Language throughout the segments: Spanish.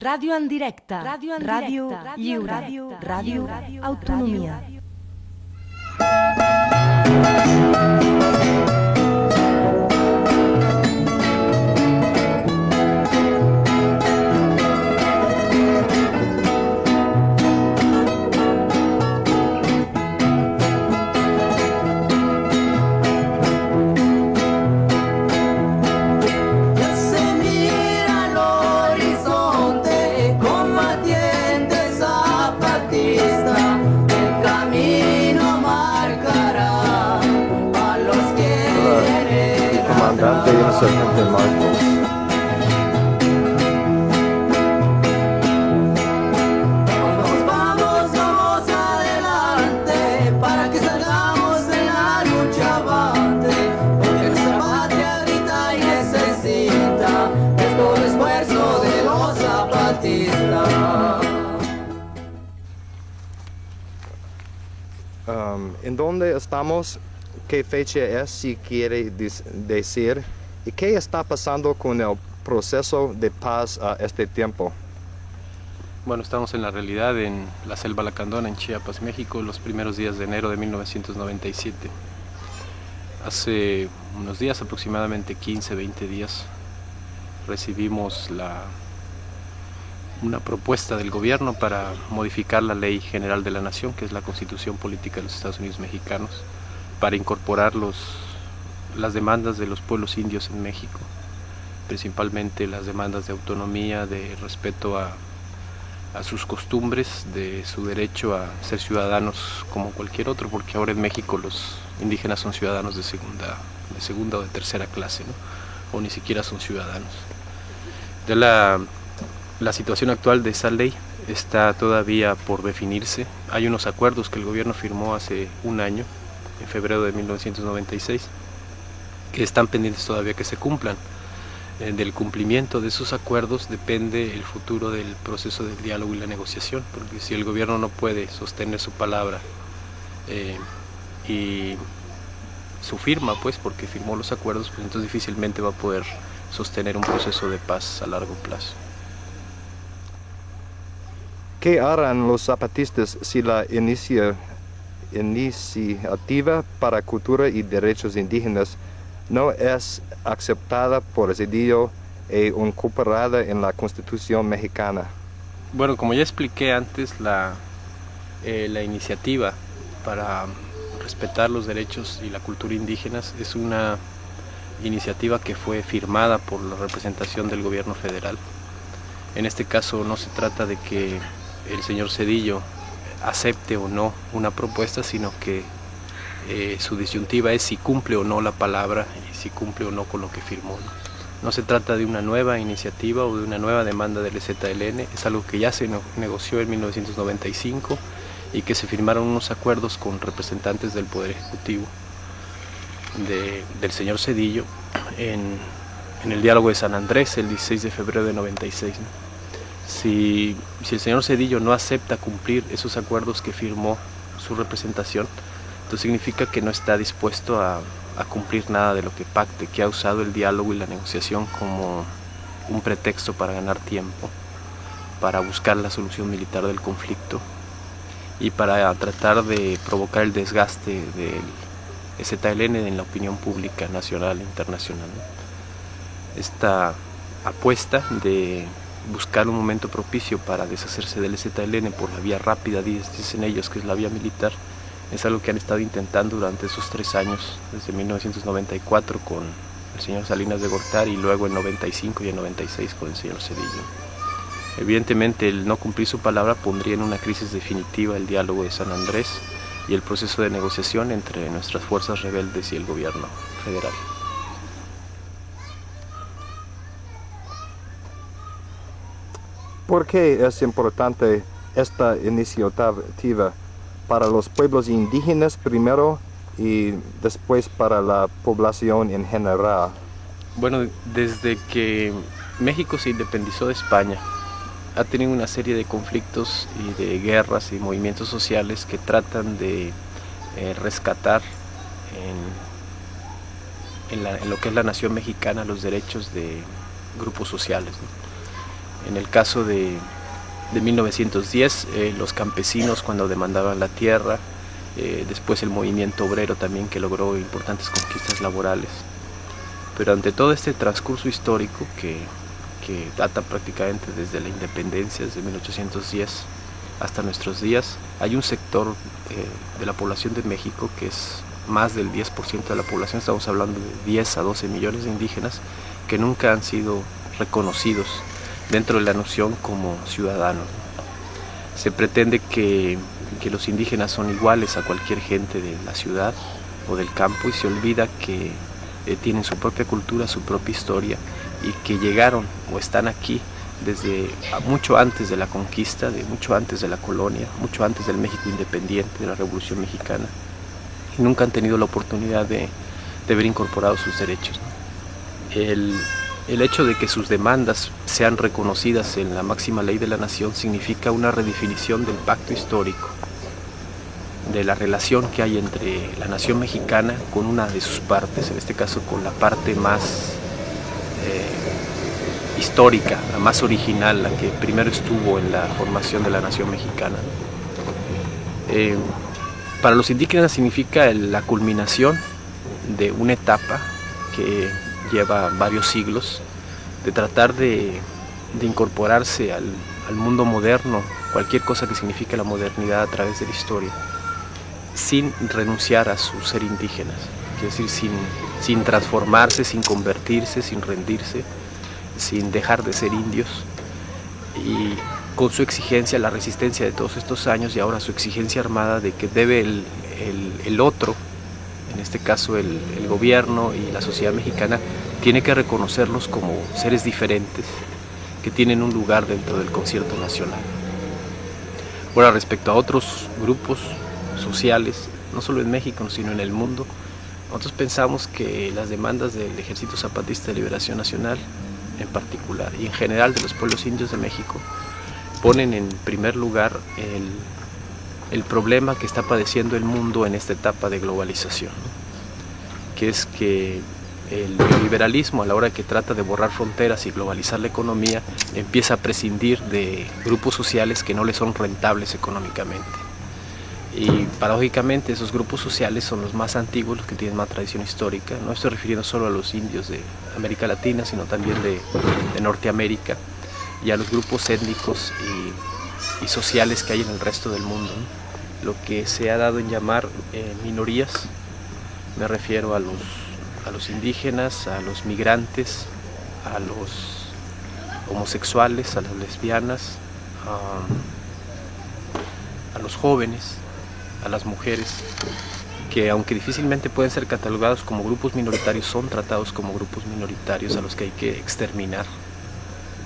Radio en directe, ràdio lliure, ràdio autonomia. Sargento Marcos. Vamos adelante para que salgamos de la lucha avante, porque nuestra patria grita y necesita el todo esfuerzo de los zapatistas. ¿En dónde estamos? ¿Qué fecha es, si quiere decir? ¿Y qué está pasando con el proceso de paz a este tiempo? Bueno, estamos en la realidad en la Selva Lacandona, en Chiapas, México, los primeros días de enero de 1997. Hace unos días, aproximadamente 15, 20 días, recibimos una propuesta del gobierno para modificar la Ley General de la Nación, que es la Constitución Política de los Estados Unidos Mexicanos, para incorporar las demandas de los pueblos indios en México, principalmente las demandas de autonomía, de respeto a sus costumbres, de su derecho a ser ciudadanos como cualquier otro, porque ahora en México los indígenas son ciudadanos de segunda o de tercera clase, ¿no? O ni siquiera son ciudadanos. De la situación actual de esa ley está todavía por definirse. Hay unos acuerdos que el gobierno firmó hace un año, en febrero de 1996, que están pendientes todavía que se cumplan. Del cumplimiento de esos acuerdos depende el futuro del proceso del diálogo y la negociación, porque si el gobierno no puede sostener su palabra y su firma, pues porque firmó los acuerdos, pues entonces difícilmente va a poder sostener un proceso de paz a largo plazo. ¿Qué harán los zapatistas si la iniciativa para cultura y derechos indígenas no es aceptada por Zedillo e incorporada en la Constitución mexicana? Bueno, como ya expliqué antes, la iniciativa para respetar los derechos y la cultura indígenas es una iniciativa que fue firmada por la representación del gobierno federal. En este caso no se trata de que el señor Zedillo acepte o no una propuesta, sino que su disyuntiva es si cumple o no la palabra y si cumple o no con lo que firmó. No se trata de una nueva iniciativa o de una nueva demanda del EZLN, es algo que ya se negoció en 1995 y que se firmaron unos acuerdos con representantes del Poder Ejecutivo del señor Zedillo en el diálogo de San Andrés el 16 de febrero de 96, ¿no? Si el señor Zedillo no acepta cumplir esos acuerdos que firmó su representación, entonces significa que no está dispuesto a cumplir nada de lo que pacte, que ha usado el diálogo y la negociación como un pretexto para ganar tiempo, para buscar la solución militar del conflicto y para tratar de provocar el desgaste del EZLN en la opinión pública nacional e internacional. Esta apuesta de buscar un momento propicio para deshacerse del EZLN por la vía rápida, dicen ellos que es la vía militar, es algo que han estado intentando durante esos 3 años, desde 1994 con el señor Salinas de Gortari y luego en 95 y en 96 con el señor Zedillo. Evidentemente el no cumplir su palabra pondría en una crisis definitiva el diálogo de San Andrés y el proceso de negociación entre nuestras fuerzas rebeldes y el gobierno federal. ¿Por qué es importante esta iniciativa para los pueblos indígenas primero y después para la población en general? Bueno, desde que México se independizó de España, ha tenido una serie de conflictos y de guerras y movimientos sociales que tratan de rescatar en lo que es la nación mexicana los derechos de grupos sociales, ¿no? En el caso de 1910, los campesinos cuando demandaban la tierra, después el movimiento obrero también que logró importantes conquistas laborales. Pero ante todo este transcurso histórico que data prácticamente desde la independencia, desde 1810 hasta nuestros días, hay un sector de la población de México que es más del 10% de la población, estamos hablando de 10 a 12 millones de indígenas que nunca han sido reconocidos dentro de la noción como ciudadanos. Se pretende que los indígenas son iguales a cualquier gente de la ciudad o del campo y se olvida que tienen su propia cultura, su propia historia y que llegaron o están aquí desde mucho antes de la conquista, mucho antes de la colonia, mucho antes del México independiente, de la Revolución Mexicana, y nunca han tenido la oportunidad de ver incorporados sus derechos, ¿no? El hecho de que sus demandas sean reconocidas en la máxima ley de la nación significa una redefinición del pacto histórico, de la relación que hay entre la nación mexicana con una de sus partes, en este caso con la parte más histórica, la más original, la que primero estuvo en la formación de la nación mexicana. Para los indígenas significa la culminación de una etapa que lleva varios siglos, de tratar de incorporarse al mundo moderno, cualquier cosa que signifique la modernidad a través de la historia, sin renunciar a su ser indígenas, es decir, sin transformarse, sin convertirse, sin rendirse, sin dejar de ser indios, y con su exigencia, la resistencia de todos estos años y ahora su exigencia armada de que debe el otro, en este caso el gobierno y la sociedad mexicana, tiene que reconocerlos como seres diferentes que tienen un lugar dentro del concierto nacional. Ahora, respecto a otros grupos sociales, no solo en México, sino en el mundo, nosotros pensamos que las demandas del Ejército Zapatista de Liberación Nacional en particular y en general de los pueblos indios de México ponen en primer lugar el problema que está padeciendo el mundo en esta etapa de globalización, ¿no? Que es que el neoliberalismo, a la hora que trata de borrar fronteras y globalizar la economía, empieza a prescindir de grupos sociales que no le son rentables económicamente. Y paradójicamente esos grupos sociales son los más antiguos, los que tienen más tradición histórica. No estoy refiriendo solo a los indios de América Latina, sino también de Norteamérica, y a los grupos étnicos y sociales que hay en el resto del mundo, ¿no? Lo que se ha dado en llamar minorías, me refiero a los indígenas, a los migrantes, a los homosexuales, a las lesbianas, a los jóvenes, a las mujeres, que aunque difícilmente pueden ser catalogados como grupos minoritarios, son tratados como grupos minoritarios a los que hay que exterminar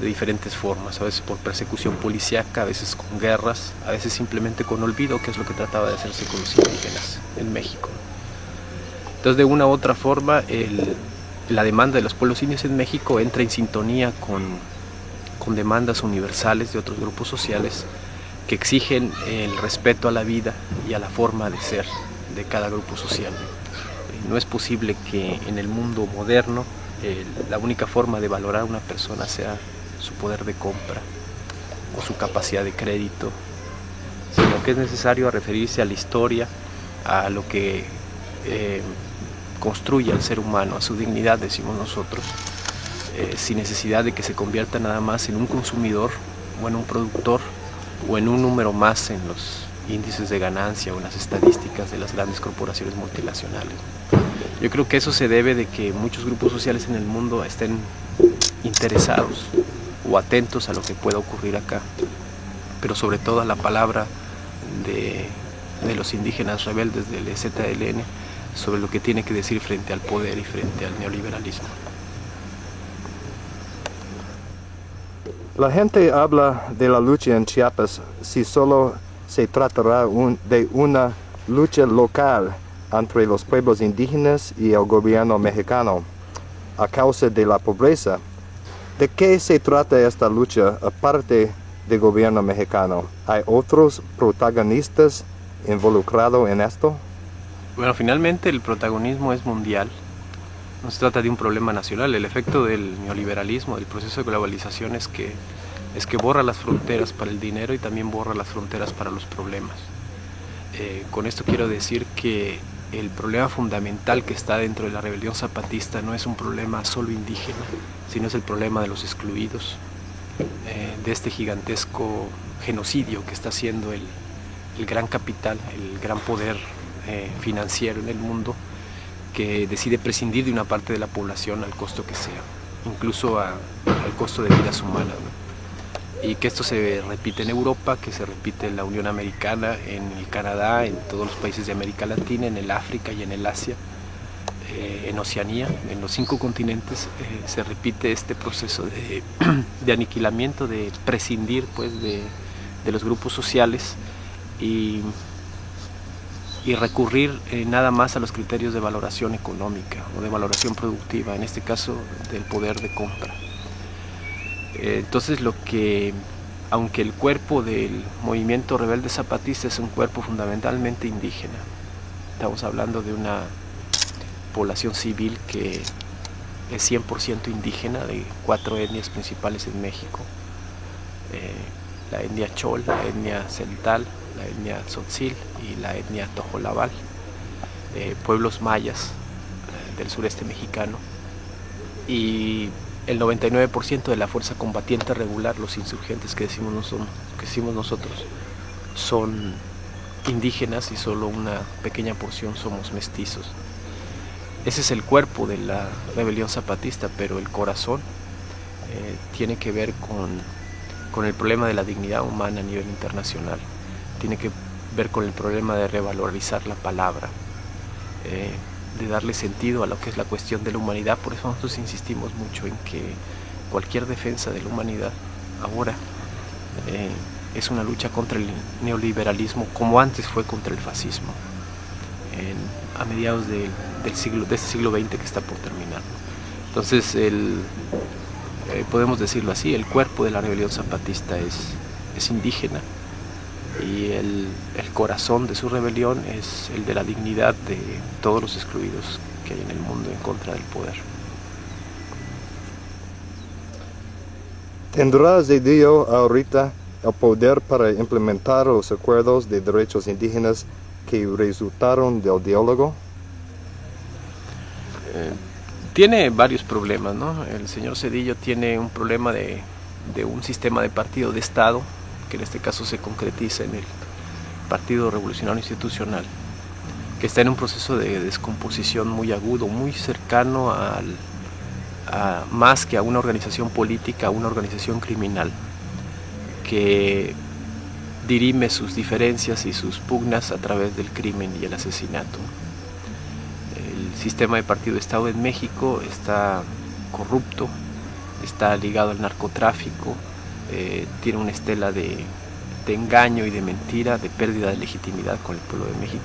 de diferentes formas, a veces por persecución policíaca, a veces con guerras, a veces simplemente con olvido, que es lo que trataba de hacerse con los indígenas en México. Entonces, de una u otra forma, la demanda de los pueblos indios en México entra en sintonía con demandas universales de otros grupos sociales que exigen el respeto a la vida y a la forma de ser de cada grupo social. No es posible que en el mundo moderno la única forma de valorar a una persona sea su poder de compra o su capacidad de crédito, sino que es necesario referirse a la historia, a lo que construye al ser humano, a su dignidad, decimos nosotros, sin necesidad de que se convierta nada más en un consumidor o en un productor o en un número más en los índices de ganancia o en las estadísticas de las grandes corporaciones multinacionales. Yo creo que eso se debe de que muchos grupos sociales en el mundo estén interesados o atentos a lo que pueda ocurrir acá, pero sobre todo a la palabra de los indígenas rebeldes del EZLN sobre lo que tiene que decir frente al poder y frente al neoliberalismo. La gente habla de la lucha en Chiapas si solo se tratará de una lucha local entre los pueblos indígenas y el gobierno mexicano a causa de la pobreza. ¿De qué se trata esta lucha aparte del gobierno mexicano? ¿Hay otros protagonistas involucrados en esto? Bueno, finalmente el protagonismo es mundial. No se trata de un problema nacional. El efecto del neoliberalismo, del proceso de globalización, es que es que borra las fronteras para el dinero y también borra las fronteras para los problemas. Con esto quiero decir que el problema fundamental que está dentro de la rebelión zapatista no es un problema solo indígena, sino es el problema de los excluidos, de este gigantesco genocidio que está haciendo el gran capital, el gran poder financiero en el mundo, que decide prescindir de una parte de la población al costo que sea, incluso al costo de vidas humanas, ¿no? Y que esto se repite en Europa, que se repite en la Unión Americana, en el Canadá, en todos los países de América Latina, en el África y en el Asia, en Oceanía, en los 5 continentes, se repite este proceso de aniquilamiento, de prescindir pues, de los grupos sociales y recurrir nada más a los criterios de valoración económica o de valoración productiva, en este caso del poder de compra. Entonces aunque el cuerpo del movimiento rebelde zapatista es un cuerpo fundamentalmente indígena, estamos hablando de una población civil que es 100% indígena, de 4 etnias principales en México, la etnia Chol, la etnia Celtal, la etnia Tzotzil y la etnia Tojolabal, pueblos mayas del sureste mexicano, y el 99% de la fuerza combatiente regular, los insurgentes que decimos nosotros, son indígenas y solo una pequeña porción somos mestizos. Ese es el cuerpo de la rebelión zapatista, pero el corazón tiene que ver con el problema de la dignidad humana a nivel internacional, tiene que ver con el problema de revalorizar la palabra, de darle sentido a lo que es la cuestión de la humanidad. Por eso nosotros insistimos mucho en que cualquier defensa de la humanidad ahora es una lucha contra el neoliberalismo, como antes fue contra el fascismo, a mediados de este siglo XX que está por terminar. Entonces, podemos decirlo así, el cuerpo de la rebelión zapatista es indígena, y el corazón de su rebelión es el de la dignidad de todos los excluidos que hay en el mundo en contra del poder. ¿Tendrá Zedillo ahorita el poder para implementar los acuerdos de derechos indígenas que resultaron del diálogo? Tiene varios problemas, ¿no? El señor Zedillo tiene un problema de un sistema de partido de Estado, que en este caso se concretiza en el Partido Revolucionario Institucional, que está en un proceso de descomposición muy agudo, muy cercano a más que a una organización política, a una organización criminal, que dirime sus diferencias y sus pugnas a través del crimen y el asesinato. El sistema de partido de Estado en México está corrupto, está ligado al narcotráfico, tiene una estela de engaño y de mentira, de pérdida de legitimidad con el pueblo de México.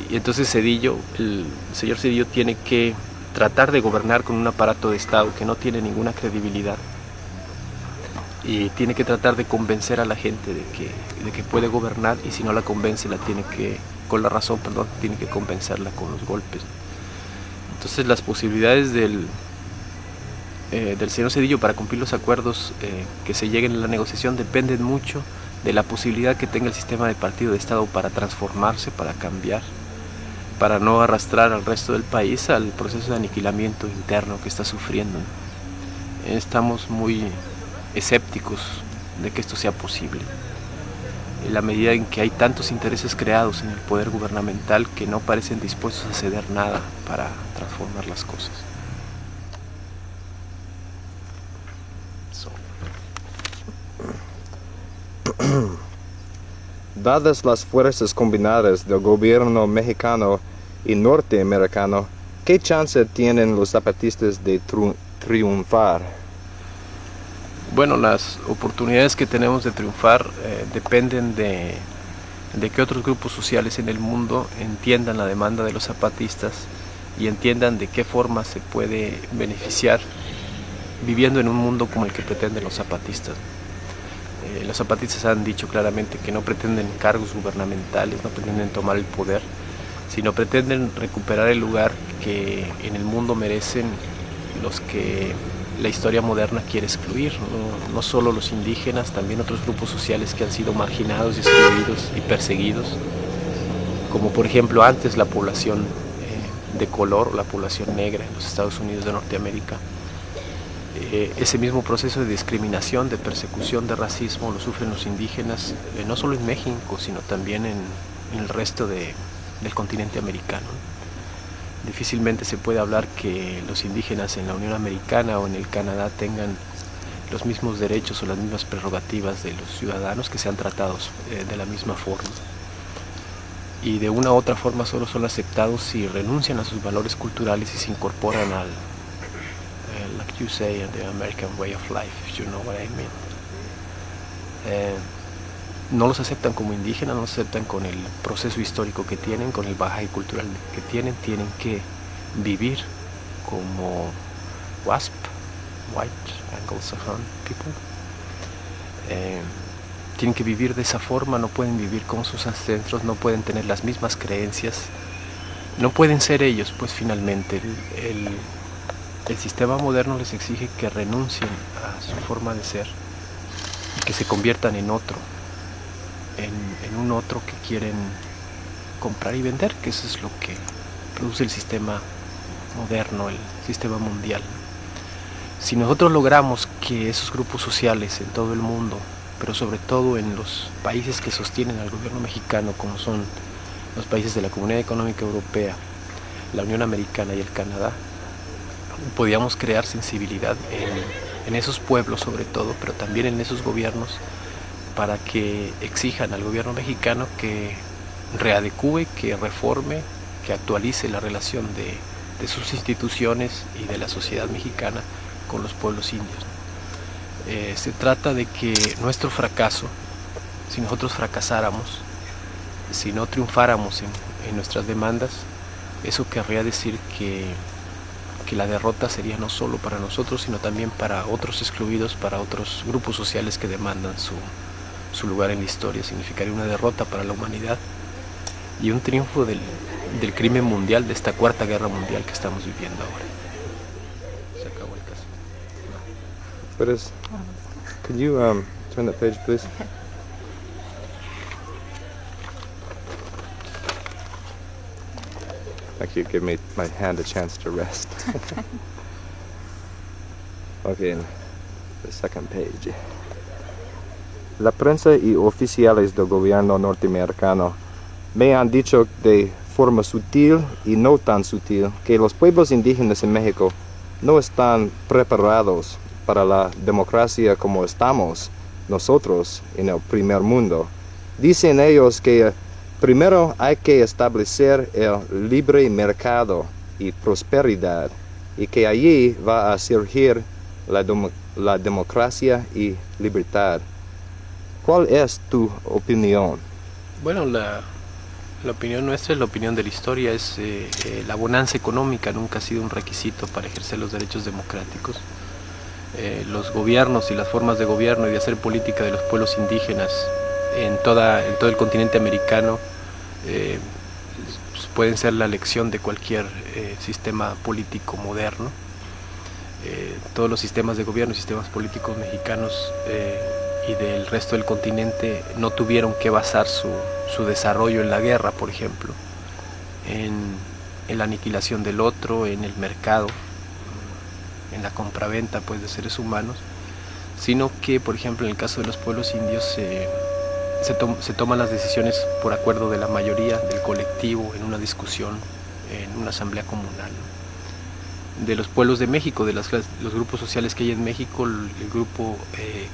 Y entonces el señor Zedillo tiene que tratar de gobernar con un aparato de Estado que no tiene ninguna credibilidad, y tiene que tratar de convencer a la gente de que puede gobernar, y si no la convence tiene que convencerla con los golpes. Entonces las posibilidades del señor Zedillo para cumplir los acuerdos que se lleguen en la negociación dependen mucho de la posibilidad que tenga el sistema de partido de Estado para transformarse, para cambiar, para no arrastrar al resto del país al proceso de aniquilamiento interno que está sufriendo. Estamos muy escépticos de que esto sea posible, en la medida en que hay tantos intereses creados en el poder gubernamental que no parecen dispuestos a ceder nada para transformar las cosas. Dadas las fuerzas combinadas del gobierno mexicano y norteamericano, ¿qué chance tienen los zapatistas de triunfar? Bueno, las oportunidades que tenemos de triunfar dependen de que otros grupos sociales en el mundo entiendan la demanda de los zapatistas y entiendan de qué forma se puede beneficiar viviendo en un mundo como el que pretenden los zapatistas. Los zapatistas han dicho claramente que no pretenden cargos gubernamentales, no pretenden tomar el poder, sino pretenden recuperar el lugar que en el mundo merecen los que la historia moderna quiere excluir, no solo los indígenas, también otros grupos sociales que han sido marginados, excluidos y perseguidos, como por ejemplo antes la población de color o la población negra en los Estados Unidos de Norteamérica. Ese mismo proceso de discriminación, de persecución, de racismo lo sufren los indígenas, no solo en México, sino también en el resto del continente americano. Difícilmente se puede hablar que los indígenas en la Unión Americana o en el Canadá tengan los mismos derechos o las mismas prerrogativas de los ciudadanos, que sean tratados de la misma forma. Y de una u otra forma solo son aceptados si renuncian a sus valores culturales y se incorporan al, like you say, the American way of life, if you know what I mean. No los aceptan como indígenas, no los aceptan con el proceso histórico que tienen, con el bagaje cultural que tienen que vivir como WASP, White Anglo-Saxon people. Tienen que vivir de esa forma, no pueden vivir como sus ancestros, no pueden tener las mismas creencias, no pueden ser ellos, pues finalmente el sistema moderno les exige que renuncien a su forma de ser y que se conviertan en otro, en un otro que quieren comprar y vender, que eso es lo que produce el sistema moderno, el sistema mundial. Si nosotros logramos que esos grupos sociales en todo el mundo, pero sobre todo en los países que sostienen al gobierno mexicano, como son los países de la Comunidad Económica Europea, la Unión Americana y el Canadá, podíamos crear sensibilidad en esos pueblos sobre todo, pero también en esos gobiernos, para que exijan al gobierno mexicano que readecúe, que reforme, que actualice la relación de sus instituciones y de la sociedad mexicana con los pueblos indios. Se trata de que nuestro fracaso, si nosotros fracasáramos, si no triunfáramos en nuestras demandas, eso querría decir que la derrota sería no solo para nosotros, sino también para otros excluidos, para otros grupos sociales que demandan su lugar en la historia. Significaría una derrota para la humanidad y un triunfo del crimen mundial, de esta cuarta guerra mundial que estamos viviendo ahora. Se acabó el caso. But could you turn that page, please? Thank you. Give me my hand a chance to rest. Okay, the second page. La prensa y oficiales del gobierno norteamericano me han dicho de forma sutil y no tan sutil que los pueblos indígenas en México no están preparados para la democracia como estamos nosotros en el primer mundo. Dicen ellos que primero hay que establecer el libre mercado y prosperidad, y que allí va a surgir la democracia y libertad. ¿Cuál es tu opinión? Bueno, la opinión nuestra es la opinión de la historia. La bonanza económica nunca ha sido un requisito para ejercer los derechos democráticos. Los gobiernos y las formas de gobierno y de hacer política de los pueblos indígenas en todo el continente americano pueden ser la lección de cualquier sistema político moderno. Todos los sistemas de gobierno y sistemas políticos mexicanos y del resto del continente no tuvieron que basar su desarrollo en la guerra, por ejemplo, en la aniquilación del otro, en el mercado, en la compraventa pues, de seres humanos, sino que, por ejemplo, en el caso de los pueblos indios se toman las decisiones por acuerdo de la mayoría, del colectivo, en una discusión, en una asamblea comunal. De los pueblos de México, de los grupos sociales que hay en México, el grupo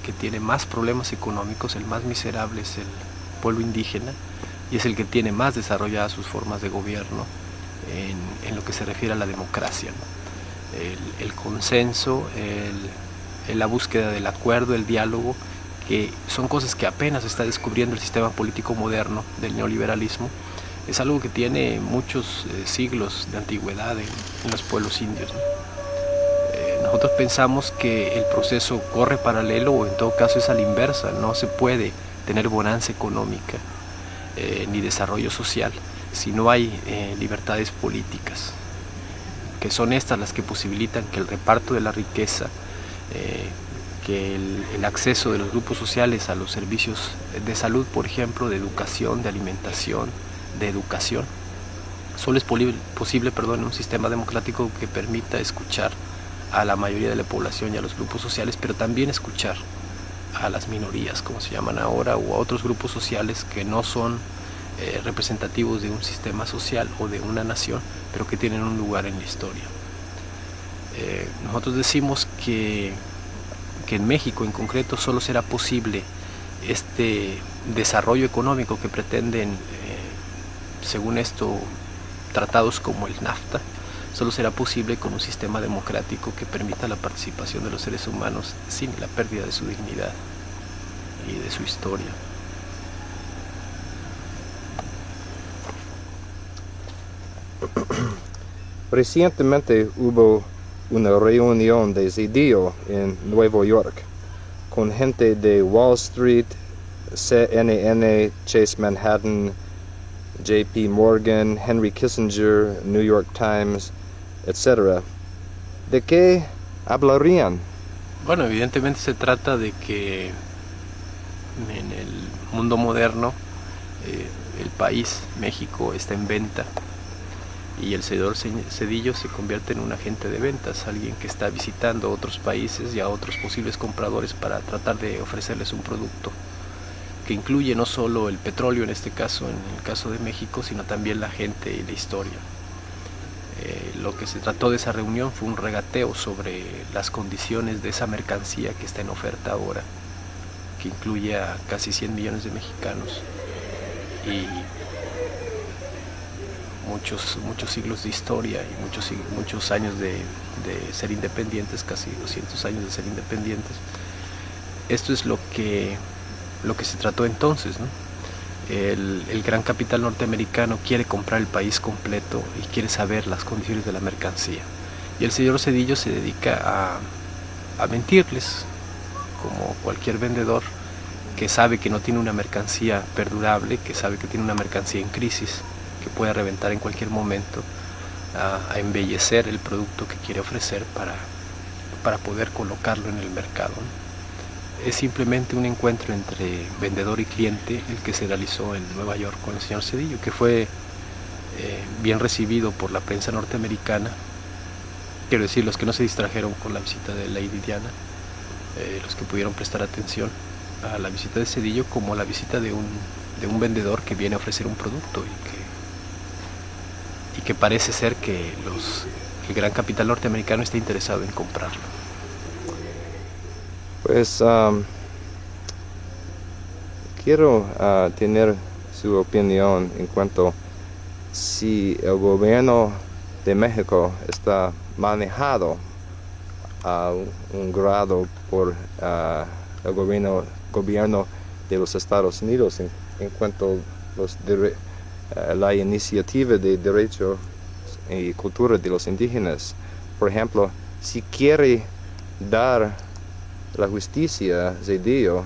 que tiene más problemas económicos, el más miserable, es el pueblo indígena, y es el que tiene más desarrolladas sus formas de gobierno en lo que se refiere a la democracia, ¿no? El consenso, la búsqueda del acuerdo, el diálogo, que son cosas que apenas está descubriendo el sistema político moderno del neoliberalismo. Es algo que tiene muchos siglos de antigüedad en los pueblos indios, ¿no? Nosotros pensamos que el proceso corre paralelo, o en todo caso es a la inversa. No se puede tener bonanza económica ni desarrollo social si no hay libertades políticas, que son estas las que posibilitan que el reparto de la riqueza que el acceso de los grupos sociales a los servicios de salud, por ejemplo, de educación, de alimentación, de educación, solo es posible en un sistema democrático que permita escuchar a la mayoría de la población y a los grupos sociales, pero también escuchar a las minorías, como se llaman ahora, o a otros grupos sociales que no son representativos de un sistema social o de una nación, pero que tienen un lugar en la historia. Nosotros decimos que en México en concreto solo será posible este desarrollo económico que pretenden, según esto, tratados como el NAFTA, solo será posible con un sistema democrático que permita la participación de los seres humanos sin la pérdida de su dignidad y de su historia. Recientemente hubo una reunión de Zedillo en Nueva York con gente de Wall Street, CNN, Chase Manhattan, JP Morgan, Henry Kissinger, New York Times, etc. ¿De qué hablarían? Bueno, evidentemente se trata de que en el mundo moderno el país, México, está en venta y el señor Zedillo se convierte en un agente de ventas, alguien que está visitando otros países y a otros posibles compradores para tratar de ofrecerles un producto que incluye no solo el petróleo, en este caso, en el caso de México, sino también la gente y la historia. Lo que se trató de esa reunión fue un regateo sobre las condiciones de esa mercancía que está en oferta ahora, que incluye a casi 100 millones de mexicanos y muchos siglos de historia y muchos años de ser independientes, casi 200 años de ser independientes. Esto es lo que se trató entonces, ¿no? El gran capital norteamericano quiere comprar el país completo y quiere saber las condiciones de la mercancía. Y el señor Zedillo se dedica a mentirles, como cualquier vendedor que sabe que no tiene una mercancía perdurable, que sabe que tiene una mercancía en crisis, que puede reventar en cualquier momento, a embellecer el producto que quiere ofrecer para poder colocarlo en el mercado, ¿no? Es simplemente un encuentro entre vendedor y cliente el que se realizó en Nueva York con el señor Zedillo, que fue bien recibido por la prensa norteamericana. Quiero decir, los que no se distrajeron con la visita de Lady Diana, los que pudieron prestar atención a la visita de Zedillo como a la visita de un vendedor que viene a ofrecer un producto y que parece ser que el gran capital norteamericano está interesado en comprarlo. Pues quiero tener su opinión en cuanto si el gobierno de México está manejado a un grado por el gobierno de los Estados Unidos en cuanto a la iniciativa de derechos y cultura de los indígenas. Por ejemplo, si quiere dar la justicia a Zedillo,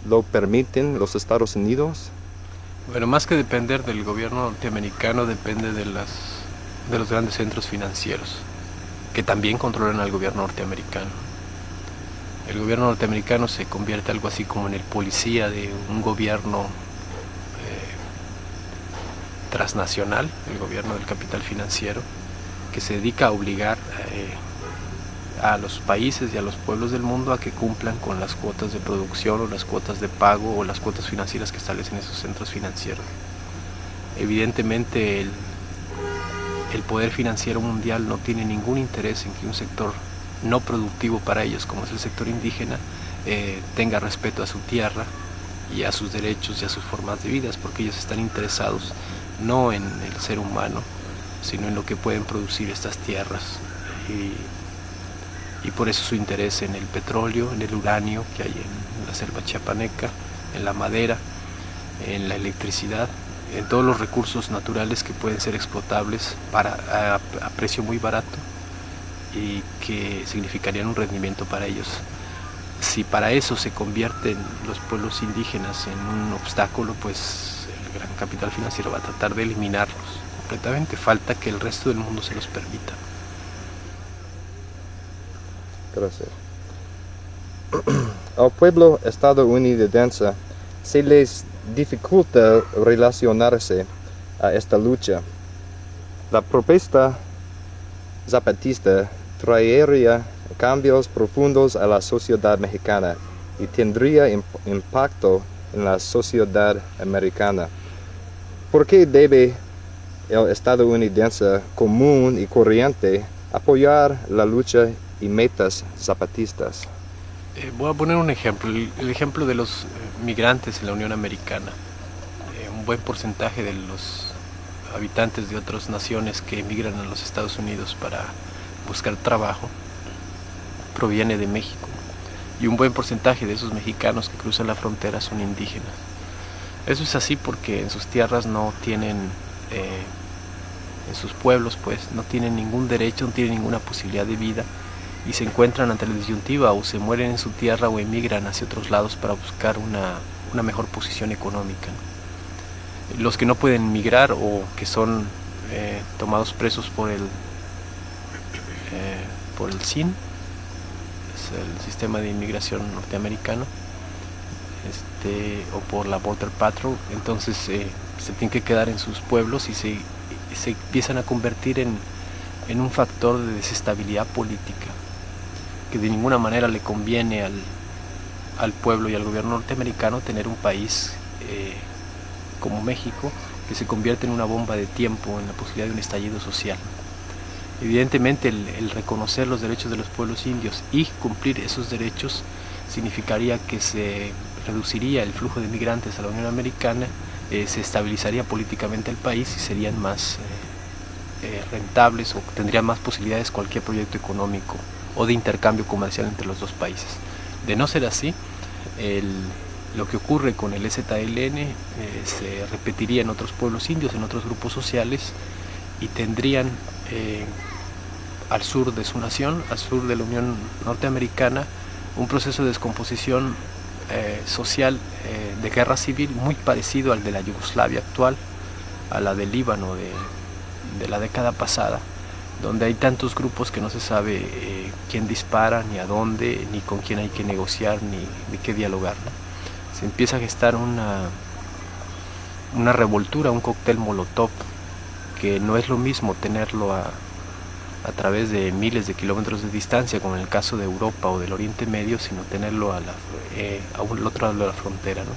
¿lo permiten los Estados Unidos? Bueno, más que depender del gobierno norteamericano, depende de los grandes centros financieros, que también controlan al gobierno norteamericano. El gobierno norteamericano se convierte algo así como en el policía de un gobierno transnacional, el gobierno del capital financiero, que se dedica a obligar a los países y a los pueblos del mundo a que cumplan con las cuotas de producción o las cuotas de pago o las cuotas financieras que establecen esos centros financieros. Evidentemente el poder financiero mundial no tiene ningún interés en que un sector no productivo para ellos, como es el sector indígena, tenga respeto a su tierra y a sus derechos y a sus formas de vida, porque ellos están interesados no en el ser humano, sino en lo que pueden producir estas tierras. Y por eso su interés en el petróleo, en el uranio que hay en la selva chiapaneca, en la madera, en la electricidad, en todos los recursos naturales que pueden ser explotables a precio muy barato y que significarían un rendimiento para ellos. Si para eso se convierten los pueblos indígenas en un obstáculo, pues el gran capital financiero va a tratar de eliminarlos completamente. Falta que el resto del mundo se los permita. Gracias. Al pueblo estadounidense se les dificulta relacionarse a esta lucha. La propuesta zapatista traería cambios profundos a la sociedad mexicana y tendría impacto en la sociedad americana. ¿Por qué debe el estadounidense común y corriente apoyar la lucha y metas zapatistas? Voy a poner un ejemplo, el ejemplo de los migrantes en la Unión Americana. Un buen porcentaje de los habitantes de otras naciones que emigran a los Estados Unidos para buscar trabajo proviene de México, y un buen porcentaje de esos mexicanos que cruzan la frontera son indígenas. Eso es así porque en sus tierras no tienen, en sus pueblos pues no tienen ningún derecho, no tienen ninguna posibilidad de vida, y se encuentran ante la disyuntiva: o se mueren en su tierra o emigran hacia otros lados para buscar una mejor posición económica. Los que no pueden migrar o que son tomados presos por el SIN, es el sistema de inmigración norteamericano, o por la Border Patrol, entonces se tienen que quedar en sus pueblos y se empiezan a convertir en un factor de desestabilidad política que de ninguna manera le conviene al pueblo y al gobierno norteamericano tener un país como México, que se convierte en una bomba de tiempo en la posibilidad de un estallido social. Evidentemente el reconocer los derechos de los pueblos indios y cumplir esos derechos significaría que se reduciría el flujo de migrantes a la Unión Americana, se estabilizaría políticamente el país y serían más rentables o tendrían más posibilidades cualquier proyecto económico o de intercambio comercial entre los dos países. De no ser así, lo que ocurre con el EZLN se repetiría en otros pueblos indios, en otros grupos sociales, y tendrían al sur de su nación, al sur de la Unión Norteamericana, un proceso de descomposición social de guerra civil muy parecido al de la Yugoslavia actual, a la del Líbano de la década pasada, donde hay tantos grupos que no se sabe quién dispara, ni a dónde, ni con quién hay que negociar, ni qué dialogar, ¿no? Se empieza a gestar una revoltura, un cóctel molotov, que no es lo mismo tenerlo a través de miles de kilómetros de distancia, como en el caso de Europa o del Oriente Medio, sino tenerlo al otro lado de la frontera, ¿no?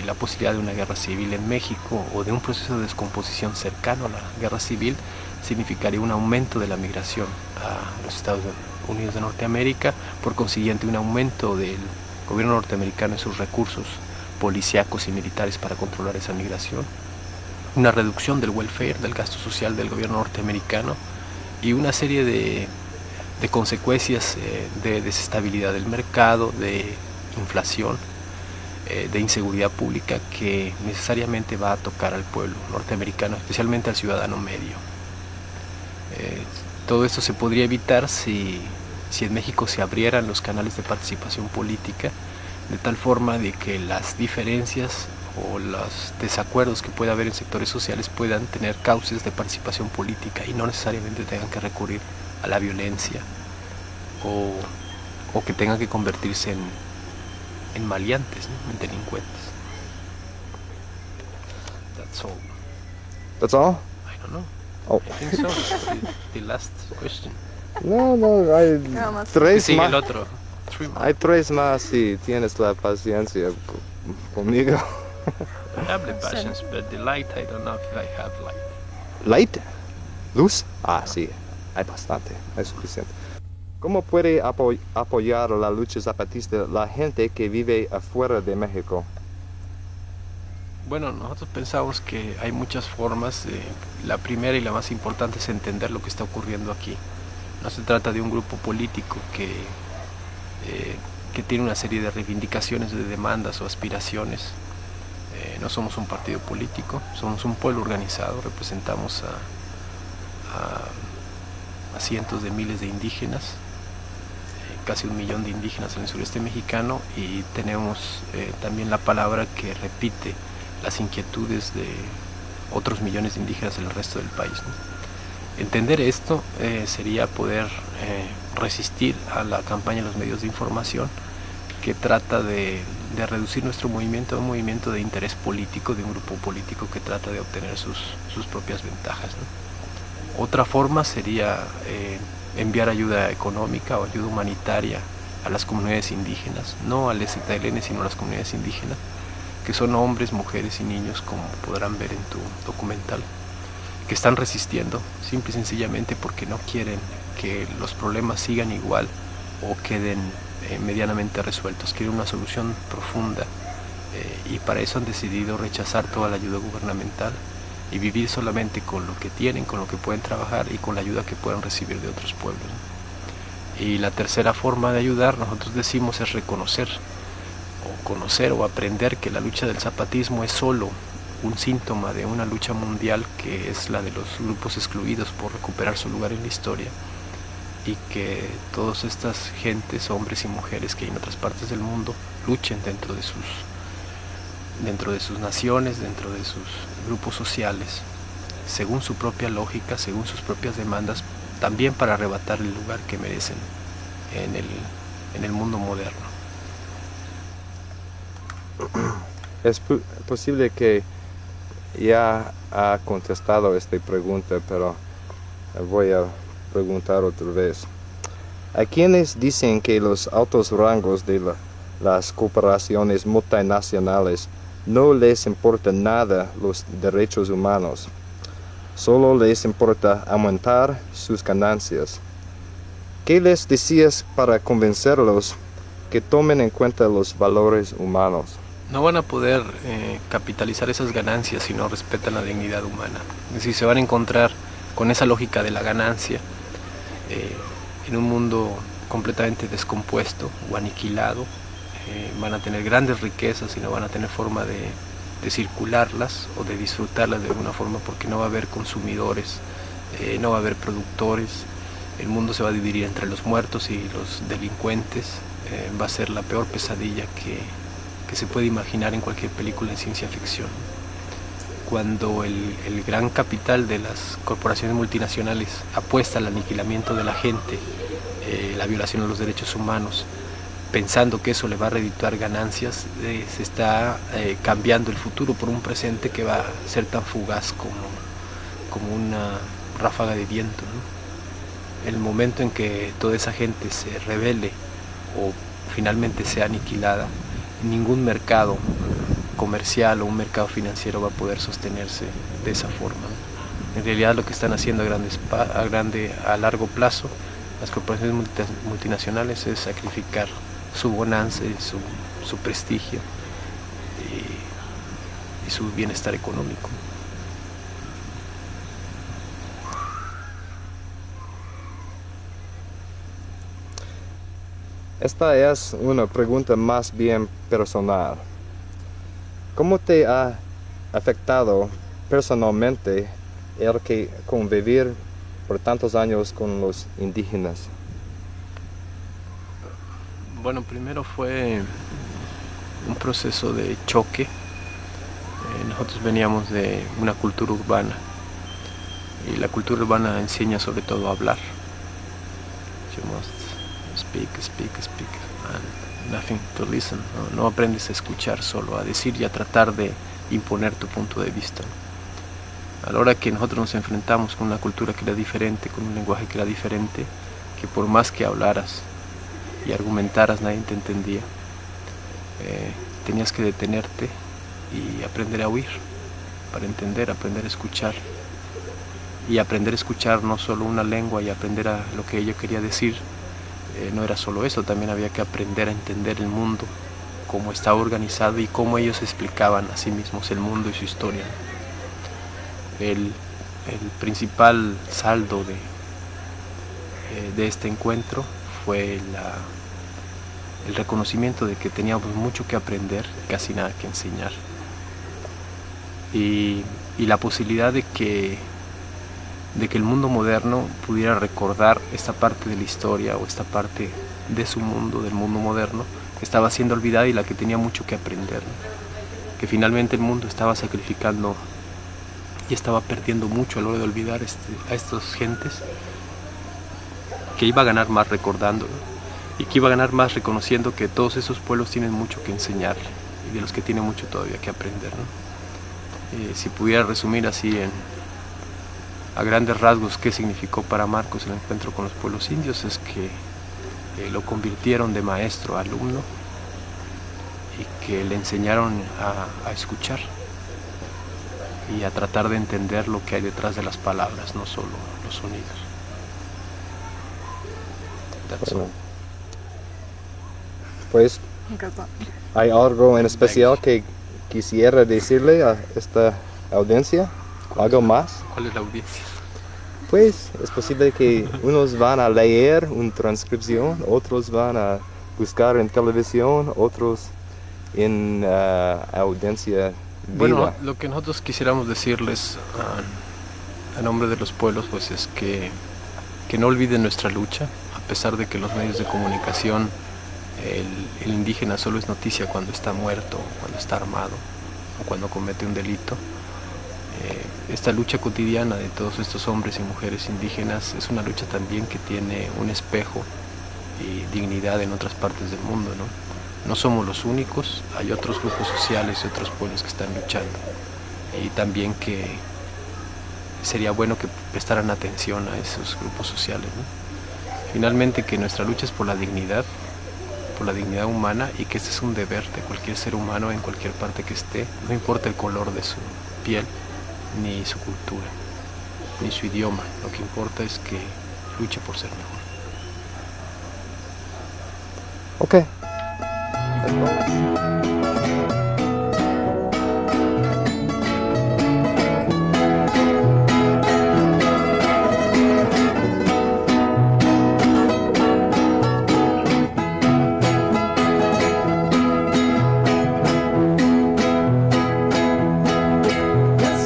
La posibilidad de una guerra civil en México o de un proceso de descomposición cercano a la guerra civil significaría un aumento de la migración a los Estados Unidos de Norteamérica, por consiguiente un aumento del gobierno norteamericano en sus recursos policíacos y militares para controlar esa migración, una reducción del welfare, del gasto social del gobierno norteamericano, y una serie de consecuencias de desestabilidad del mercado, de inflación, de inseguridad pública, que necesariamente va a tocar al pueblo norteamericano, especialmente al ciudadano medio. Todo esto se podría evitar si en México se abrieran los canales de participación política, de tal forma de que las diferencias o los desacuerdos que pueda haber en sectores sociales puedan tener cauces de participación política y no necesariamente tengan que recurrir a la violencia o que tengan que convertirse en maleantes, ¿no? En delincuentes. That's all. That's all? I don't know. Oh. I think so. The last question. No, hay tres Sigue el más. otro. Hay tres más si tienes la paciencia conmigo. I have the passions, but the light, I don't know if I have light. ¿Light? ¿Luz? Ah, sí, hay bastante, hay suficiente. ¿Cómo puede apoyar la lucha zapatista la gente que vive afuera de México? Bueno, nosotros pensamos que hay muchas formas. La primera y la más importante es entender lo que está ocurriendo aquí. No se trata de un grupo político que tiene una serie de reivindicaciones, de demandas o aspiraciones. No somos un partido político, somos un pueblo organizado, representamos a cientos de miles de indígenas, casi 1 millón de indígenas en el sureste mexicano, y tenemos también la palabra que repite las inquietudes de otros millones de indígenas en el resto del país, ¿no? Entender esto sería poder resistir a la campaña de los medios de información que trata de reducir nuestro movimiento a un movimiento de interés político, de un grupo político que trata de obtener sus propias ventajas, ¿no? Otra forma sería enviar ayuda económica o ayuda humanitaria a las comunidades indígenas, no al ZLN, sino a las comunidades indígenas, que son hombres, mujeres y niños, como podrán ver en tu documental, que están resistiendo, simple y sencillamente porque no quieren que los problemas sigan igual o queden medianamente resueltos. Quieren una solución profunda y para eso han decidido rechazar toda la ayuda gubernamental y vivir solamente con lo que tienen, con lo que pueden trabajar y con la ayuda que puedan recibir de otros pueblos. Y la tercera forma de ayudar, nosotros decimos, es reconocer o conocer o aprender que la lucha del zapatismo es solo un síntoma de una lucha mundial que es la de los grupos excluidos por recuperar su lugar en la historia, y que todas estas gentes, hombres y mujeres que hay en otras partes del mundo, luchen dentro de sus naciones, dentro de sus grupos sociales, según su propia lógica, según sus propias demandas, también para arrebatar el lugar que merecen en el mundo moderno. Es posible que ya ha contestado esta pregunta, pero voy a preguntar otra vez. ¿A quienes dicen que los altos rangos de las corporaciones multinacionales no les importa nada los derechos humanos? Solo les importa aumentar sus ganancias. ¿Qué les decías para convencerlos que tomen en cuenta los valores humanos? No van a poder capitalizar esas ganancias si no respetan la dignidad humana. Es decir, se van a encontrar con esa lógica de la ganancia en un mundo completamente descompuesto o aniquilado. Van a tener grandes riquezas y no van a tener forma de circularlas o de disfrutarlas de alguna forma, porque no va a haber consumidores, no va a haber productores. El mundo se va a dividir entre los muertos y los delincuentes. Va a ser la peor pesadilla que se puede imaginar en cualquier película de ciencia ficción. Cuando el gran capital de las corporaciones multinacionales apuesta al aniquilamiento de la gente, la violación de los derechos humanos, pensando que eso le va a redituar ganancias, se está cambiando el futuro por un presente que va a ser tan fugaz como una ráfaga de viento, ¿no? El momento en que toda esa gente se rebele o finalmente sea aniquilada, ningún mercado comercial o un mercado financiero va a poder sostenerse de esa forma. En realidad lo que están haciendo a largo plazo las corporaciones multinacionales es sacrificar su bonanza y su prestigio y su bienestar económico. Esta es una pregunta más bien personal. ¿Cómo te ha afectado personalmente el que convivir por tantos años con los indígenas? Bueno, primero fue un proceso de choque. Nosotros veníamos de una cultura urbana y la cultura urbana enseña sobre todo a hablar. You must speak, and nothing to listen. No aprendes a escuchar, solo a decir y a tratar de imponer tu punto de vista. A la hora que nosotros nos enfrentamos con una cultura que era diferente, con un lenguaje que era diferente, que por más que hablaras y argumentaras nadie te entendía, tenías que detenerte y aprender a oír para entender, aprender a escuchar, y aprender a escuchar no solo una lengua y aprender a lo que ella quería decir. No era solo eso, también había que aprender a entender el mundo, cómo estaba organizado y cómo ellos explicaban a sí mismos el mundo y su historia. El principal saldo de este encuentro fue el reconocimiento de que teníamos mucho que aprender, casi nada que enseñar, y la posibilidad de que el mundo moderno pudiera recordar esta parte de la historia o esta parte de su mundo, del mundo moderno, que estaba siendo olvidada y la que tenía mucho que aprender, ¿no? Que finalmente el mundo estaba sacrificando y estaba perdiendo mucho a la hora de olvidar a estas gentes que iba a ganar más recordándolo y que iba a ganar más reconociendo que todos esos pueblos tienen mucho que enseñarle y de los que tiene mucho todavía que aprender, ¿no? Si pudiera resumir así a grandes rasgos qué significó para Marcos el encuentro con los pueblos indios, es que lo convirtieron de maestro a alumno y que le enseñaron a escuchar y a tratar de entender lo que hay detrás de las palabras, no solo los sonidos. Bueno. Pues, ¿hay algo en especial que quisiera decirle a esta audiencia? ¿Algo más? ¿Cuál es la audiencia? Pues es posible que unos van a leer una transcripción, otros van a buscar en televisión, otros en audiencia viva. Bueno, lo que nosotros quisiéramos decirles a nombre de los pueblos pues es que no olviden nuestra lucha, a pesar de que los medios de comunicación, el indígena solo es noticia cuando está muerto, cuando está armado o cuando comete un delito. Esta lucha cotidiana de todos estos hombres y mujeres indígenas es una lucha también que tiene un espejo y dignidad en otras partes del mundo, ¿no? No somos los únicos, hay otros grupos sociales y otros pueblos que están luchando, y también que sería bueno que prestaran atención a esos grupos sociales, ¿no? Finalmente, que nuestra lucha es por la dignidad humana, y que este es un deber de cualquier ser humano en cualquier parte que esté, no importa el color de su piel, ni su cultura, ni su idioma. Lo que importa es que luche por ser mejor. Ok.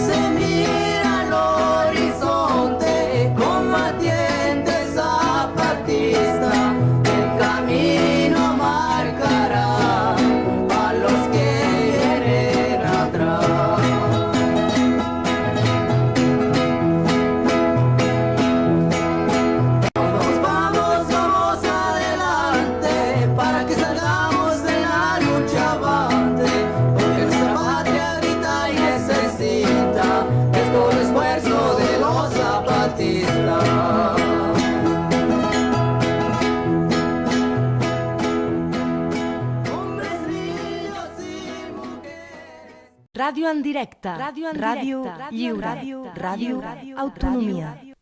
Se mira al horizonte, combatiente zapatista, el camino marcará a los que vienen atrás. Vamos adelante para que salgamos de la lucha avante, porque nuestra patria grita y necesita es todo el esfuerzo de los zapatistas. Hombres, niños y mujeres. Radio en directe. Radio lliure. Radio Autonomia.